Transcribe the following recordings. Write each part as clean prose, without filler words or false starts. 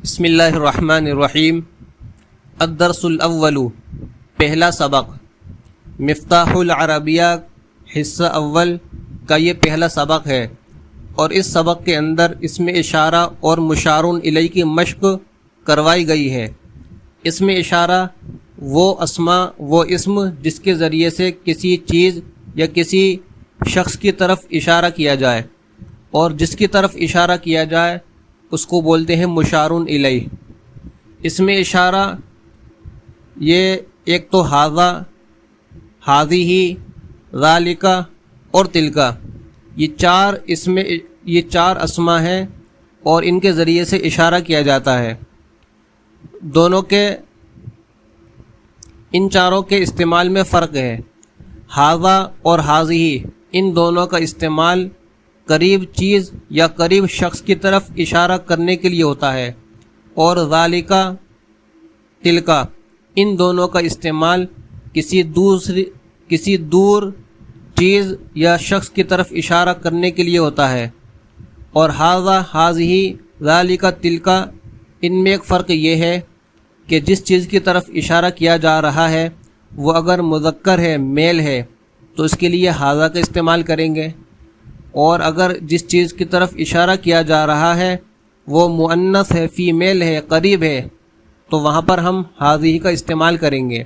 بسم اللہ الرحمن الرحیم۔ الدرس الاول، پہلا سبق۔ مفتاح العربیہ حصہ اول کا یہ پہلا سبق ہے، اور اس سبق کے اندر اسم اشارہ اور مشار الیہ کی مشق کروائی گئی ہے۔ اسم اشارہ وہ اسم جس کے ذریعے سے کسی چیز یا کسی شخص کی طرف اشارہ کیا جائے، اور جس کی طرف اشارہ کیا جائے اس کو بولتے ہیں مشار الیہ۔ اسم اشارہ یہ ایک تو ھذا، ھذہ، ذالک اور تلک، یہ چار اسما ہیں، اور ان کے ذریعے سے اشارہ کیا جاتا ہے۔ ان چاروں کے استعمال میں فرق ہے۔ ھذا اور ھذہ، ان دونوں کا استعمال قریب چیز یا قریب شخص کی طرف اشارہ کرنے کے لیے ہوتا ہے، اور ذالک، تلک، ان دونوں کا استعمال کسی دور چیز یا شخص کی طرف اشارہ کرنے کے لیے ہوتا ہے۔ اور ھذا، ھذہ، ذالک، تلک، ان میں ایک فرق یہ ہے کہ جس چیز کی طرف اشارہ کیا جا رہا ہے وہ اگر مذکر ہے، میل ہے، تو اس کے لیے ھذا کا استعمال کریں گے، اور اگر جس چیز کی طرف اشارہ کیا جا رہا ہے وہ مؤنث ہے، فیمیل ہے، قریب ہے، تو وہاں پر ہم ھذہ کا استعمال کریں گے۔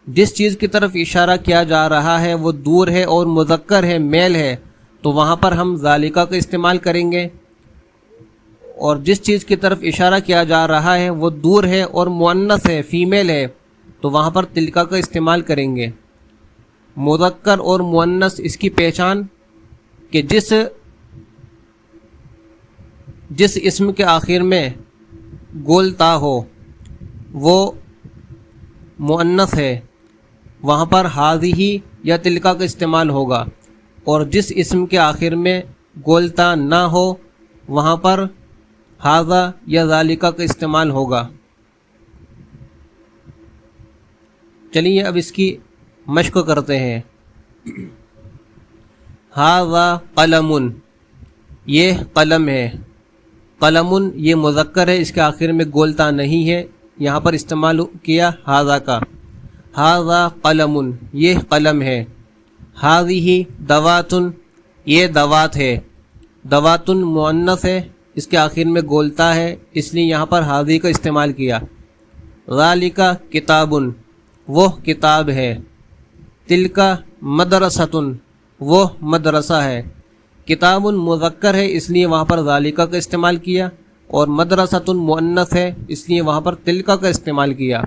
جس چیز کی طرف اشارہ کیا جا رہا ہے وہ دور ہے اور مذکر ہے، میل ہے، تو وہاں پر ہم ذالک کا استعمال کریں گے، اور جس چیز کی طرف اشارہ کیا جا رہا ہے وہ دور ہے اور مؤنث ہے، فیمیل ہے، تو وہاں پر تلک کا استعمال کریں گے۔ مذکر اور مؤنث، اس کی پہچان کہ جس اسم کے آخر میں گول تا ہو وہ مؤنث ہے، وہاں پر ھذہ یا تلک کا استعمال ہوگا، اور جس اسم کے آخر میں گول تا نہ ہو وہاں پر ھذا یا ذالک کا استعمال ہوگا۔ چلیے اب اس کی مشق کرتے ہیں۔ ھذا قلم، یہ قلم ہے۔ قلم یہ مذکر ہے، اس کے آخر میں گول تا نہیں ہے، یہاں پر استعمال کیا ھذا کا۔ ھذا قلم، یہ قلم ہے۔ ھذہ دوات، یہ دوات ہے۔ دوات مؤنث ہے، اس کے آخر میں گول تا ہے، اس لیے یہاں پر ھذہ کا استعمال کیا۔ ذالک کتاب، وہ کتاب ہے۔ تلک مدرسۃ، وہ مدرسہ ہے۔ کتاب مذکر ہے، اس لیے وہاں پر ذالک کا استعمال کیا، اور مدرسۃ مؤنث ہے، اس لیے وہاں پر تلک کا استعمال کیا۔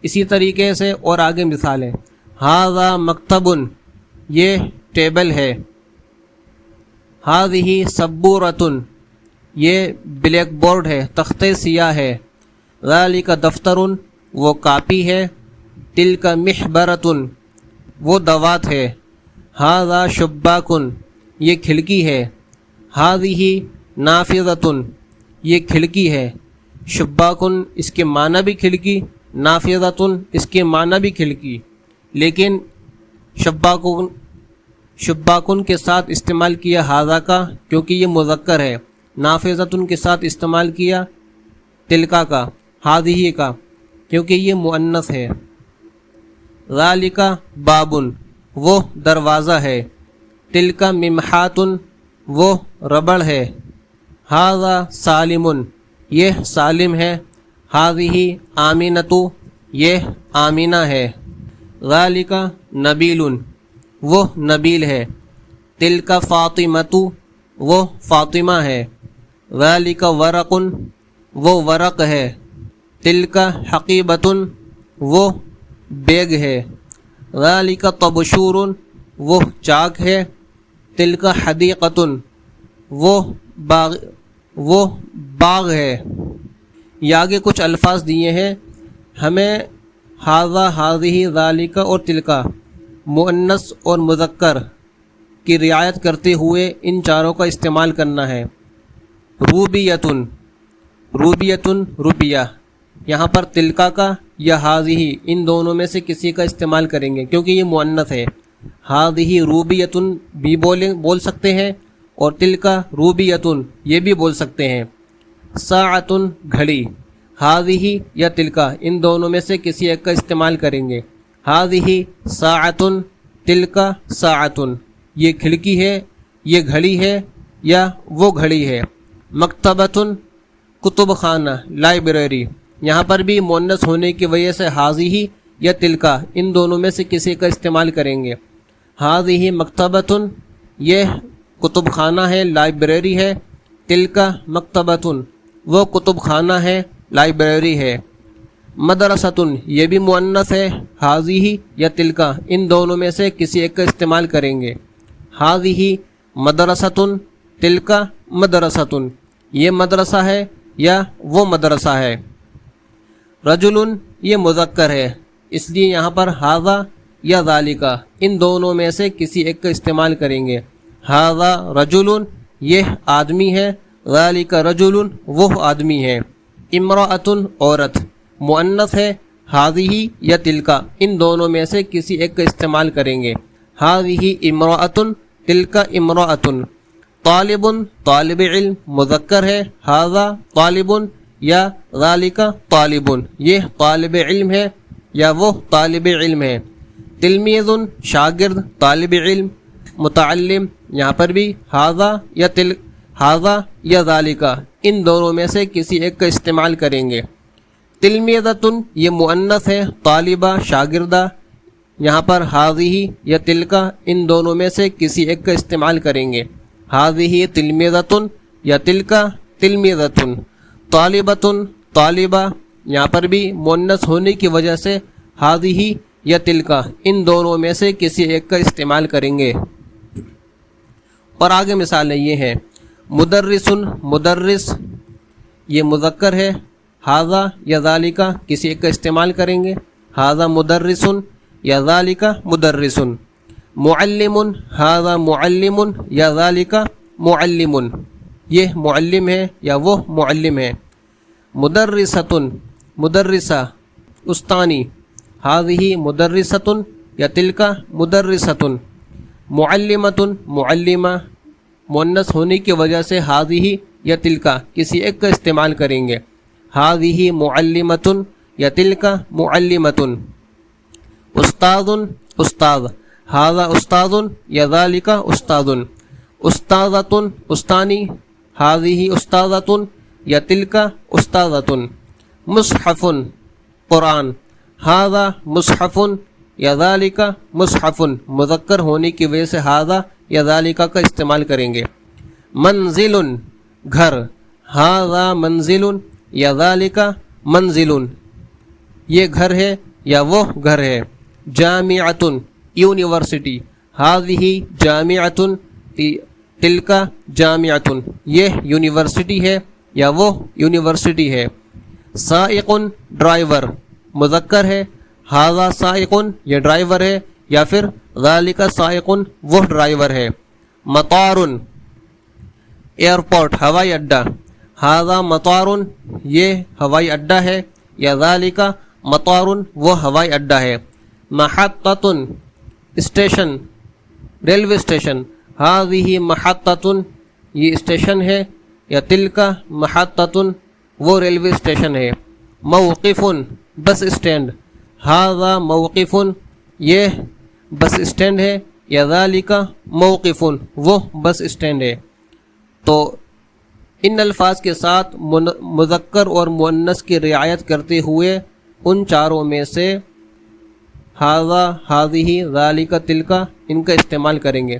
اسی طریقے سے اور آگے مثال ہے۔ ھذا مکتب، یہ ٹیبل ہے۔ ھذہ سبورۃ، یہ بلیک بورڈ ہے، تختہ سیاہ ہے۔ ذالک دفتر، وہ کاپی ہے۔ تلک محبرۃ، وہ دوات ہے۔ ھذا شباک، یہ کھڑکی ہے۔ ھذہ نافذۃ، یہ کھڑکی ہے۔ شباک، اس کے معنی بھی کھڑکی، نافذۃ، اس کے معنی بھی کھڑکی، لیکن شباکن کے ساتھ استعمال کیا ھذا کا کیونکہ یہ مذکر ہے، نافذۃ کے ساتھ استعمال کیا تلک کا، ھذہ کا، کیونکہ یہ مؤنث ہے۔ ذالک باب، وہ دروازہ ہے۔ تلک ممحات، وہ ربڑ ہے۔ ھذا سالم، یہ سالم ہے۔ ھذہ آمنۃ، یہ آمنہ ہے۔ ذالک نبیل، وہ نبیل ہے۔ تلک فاطمۃ، وہ فاطمہ ہے۔ ذالک ورق، وہ ورق ہے۔ تلک حقیبۃ، وہ بیگ ہے۔ ذالک طبشور، وہ چاک ہے۔ تلک حدیقۃ، وہ باغ ہے۔ یہ آگے کچھ الفاظ دیے ہیں، ہمیں ھذا، ھذہ، ذالک اور تلک مؤنث اور مذکر کی رعایت کرتے ہوئے ان چاروں کا استعمال کرنا ہے۔ روبیۃ، روبیۃ، روبیہ، یہاں پر تلک کا یا ھذہ، ان دونوں میں سے کسی کا استعمال کریں گے کیونکہ یہ مؤنث ہے۔ ھذہ روبیۃ بھی بول سکتے ہیں، اور تلک روبیۃ یہ بھی بول سکتے ہیں۔ ساعتن گھڑی، ہاذہ یا تلکا ان دونوں میں سے کسی ایک کا استعمال کریں گے۔ ہاذہ ساعتن، تلکا ساعتن، یہ کھڑکی ہے، یہ گھڑی ہے یا وہ گھڑی ہے۔ مکتبتن کتب خانہ، لائبریری، یہاں پر بھی مؤنث ہونے کی وجہ سے ہاذہ یا تلکا ان دونوں میں سے کسی کا استعمال کریں گے۔ ہاذہ مکتبتن، یہ کتب خانہ ہے، لائبریری ہے۔ تلکا مکتبتن، وہ کتب خانہ ہے، لائبریری ہے۔ مدرستن، یہ بھی مؤنث ہے، ہاذہ یا تلکا ان دونوں میں سے کسی ایک کا استعمال کریں گے۔ ہاذہ مدرستن، تلکا مدرستن، یہ مدرسہ ہے یا وہ مدرسہ ہے۔ رجلن، یہ مذکر ہے، اس لیے یہاں پر ھذا یا ذالکا ان دونوں میں سے کسی ایک کا استعمال کریں گے۔ ھذا رجلن، یہ آدمی ہے، ذالک رجلن، وہ آدمی ہے۔ امرأۃن، عورت، مؤنث ہے، ھذہ یا تلکا ان دونوں میں سے کسی ایک کا استعمال کریں گے۔ ھذہ امرأۃن، تلکا امرأۃن۔ طالبن، طالب علم، مذکر ہے، ھذا طالبن یا ذالک طالبن، یہ طالب علم ہے یا وہ طالب علم ہے۔ تلمیذن، شاگرد، طالب علم، متعلم، یہاں پر بھی ھذا یا ذالک ان دونوں میں سے کسی ایک کا استعمال کریں گے۔ تلمیذۃن، یہ مؤنث ہے، طالبہ، شاگردہ، یہاں پر ھذہ یا تلکا ان دونوں میں سے کسی ایک کا استعمال کریں گے۔ ھذہ تلمیذۃن یا تلکا تلمیذۃن۔ طالبۃن، طالبہ، یہاں پر بھی مؤنث ہونے کی وجہ سے ھذہ یا تلکا ان دونوں میں سے کسی ایک کا استعمال کریں گے۔ اور آگے مثالیں یہ ہیں، مدرسن، مدرس، یہ مذکر ہے، ھذا یا ذالکا کسی ایک کا استعمال کریں گے۔ ھذا مدرسن یا ذالکا مدرسن۔ معلم، ھذا معلم یا ذالکا معلم، یہ معلم ہے یا وہ معلم ہے۔ مدرستن، مدرسہ، استانی، ھذہ مدرستن یا تلکا مدرستن۔ معلمتن، معلمہ، مؤنث ہونے کی وجہ سے ھذہ یا تلکا کسی ایک کا استعمال کریں گے۔ ھذہ معلمتن یا تلکا معلمتن۔ استاذن، استاذ، ھذا استاذ یا ذالکا استاذ۔ استاذۃن، استانی، ھذہ استاذۃ یا تلکا استاذۃ۔ مصحف، قرآن، ھذا مصحف یا ذالکا مصحف، مذکر ہونے کی وجہ سے ھذا یا ذالکا کا استعمال کریں گے۔ منزل، گھر، ھذا منزل یا ذالکا منزل، یہ گھر ہے یا وہ گھر ہے۔ جامعۃ، یونیورسٹی، ھذہ جامعۃ تلکا جامعۃ، یہ یونیورسٹی ہے یا وہ یونیورسٹی ہے۔ سائق، ڈرائیور، مذکر ہے، ھذا سائق، یہ ڈرائیور ہے یا پھر ذالک سائق، وہ ڈرائیور ہے۔ مطار، ایئرپورٹ، ہوائی اڈہ، ھذا مطار، یہ ہوائی اڈہ ہے یا ذالک مطار، وہ ہوائی اڈہ ہے۔ محطۃ، اسٹیشن، ریلوے اسٹیشن، ھذہ محطۃ، یہ اسٹیشن ہے یا تلکا محطۃ، وہ ریلوے اسٹیشن ہے۔ موقف، بس اسٹینڈ، ھذا موقف، یہ بس اسٹینڈ ہے یا ذالک موقف، وہ بس اسٹینڈ ہے۔ تو ان الفاظ کے ساتھ مذکر اور مؤنث کی رعایت کرتے ہوئے ان چاروں میں سے ھذا، ھذہ، ذالک، تلکا ان کا استعمال کریں گے۔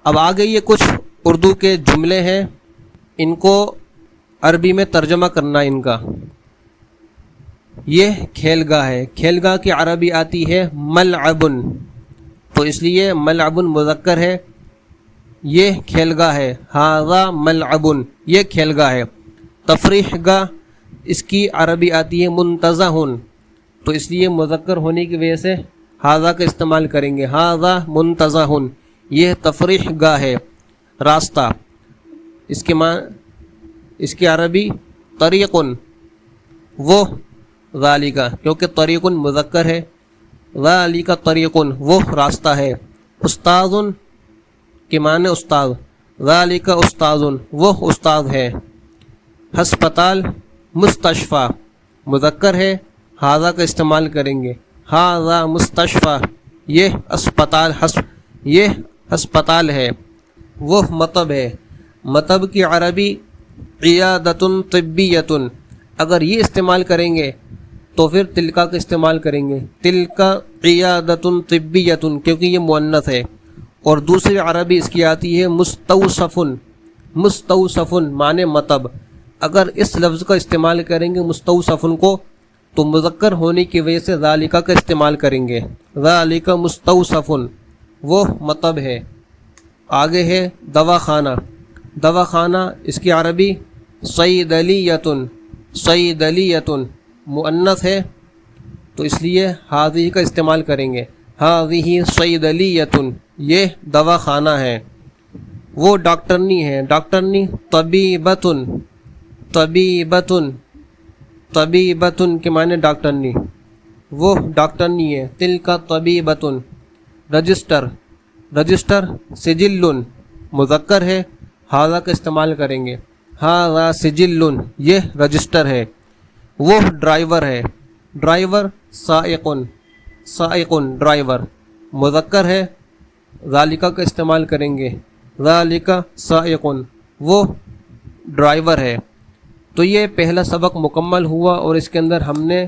اب آگے یہ کچھ اردو کے جملے ہیں، ان کو عربی میں ترجمہ کرنا ان کا۔ یہ کھیل گاہ ہے، کھیل گاہ کی عربی آتی ہے ملعبن، تو اس لیے ملعبن مذکر ہے، یہ کھیل گاہ ہے۔ ھذا ملعبن، یہ کھیل گاہ ہے۔ تفریح گاہ، اس کی عربی آتی ہے منتزہن، تو اس لیے مذکر ہونے کی وجہ سے ھذا کا استعمال کریں گے۔ ھذا منتزہن، یہ تفریح گاہ ہے، راستہ، اس کی عربی طریقن، وہ ذالکا، کیونکہ طریقن مذکر ہے، ذالکا طریقن، وہ راستہ ہے۔ استاذن کے معنی استاد، ذالکا استاذن، وہ استاد ہے۔ ہسپتال مستشفیٰ مذکر ہے، ہاذا کا استعمال کریں گے، ہاذا مستشفیٰ، یہ یہ ہسپتال ہے۔ وہ مطب ہے، مطب کی عربی عیادۃ طبیۃ، اگر یہ استعمال کریں گے تو پھر تلکا کا استعمال کریں گے، تلکا عیادۃ طبیۃ، کیونکہ یہ مؤنث ہے۔ اور دوسری عربی اس کی آتی ہے مستوصف، مستوصف معنی مطب، اگر اس لفظ کا استعمال کریں گے مستوصف کو تو مذکر ہونے کی وجہ سے ذالکہ کا استعمال کریں گے، ذالکہ مستوصف، وہ مطب ہے۔ آگے ہے دواخانہ، دواخانہ اس کی عربی صیدلیۃ، صیدلیۃ مؤنث ہے تو اس لیے ہذہ کا استعمال کریں گے، ہذہ صیدلیۃ، یہ دواخانہ ہے۔ وہ ڈاکٹرنی ہے، ڈاکٹرنی طبیبۃ، طبیبۃ، طبیبۃ کے معنی ڈاکٹرنی، وہ ڈاکٹرنی ہے، تلک طبیبۃ۔ رجسٹر، رجسٹر سجل مذکر ہے، ہذا کا استعمال کریں گے، ہذا سجل، یہ رجسٹر ہے۔ وہ ڈرائیور ہے، ڈرائیور سائق، سائق ڈرائیور مذکر ہے، ذالکہ کا استعمال کریں گے، ذالکہ سائق، وہ ڈرائیور ہے۔ تو یہ پہلا سبق مکمل ہوا اور اس کے اندر ہم نے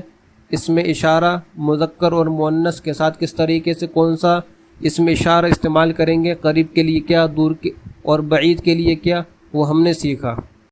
اسم اشارہ مذکر اور مؤنث کے ساتھ کس طریقے سے کون سا اسم اشارہ استعمال کریں گے، قریب کے لیے کیا، دور کے اور بعید کے لیے کیا، وہ ہم نے سیکھا۔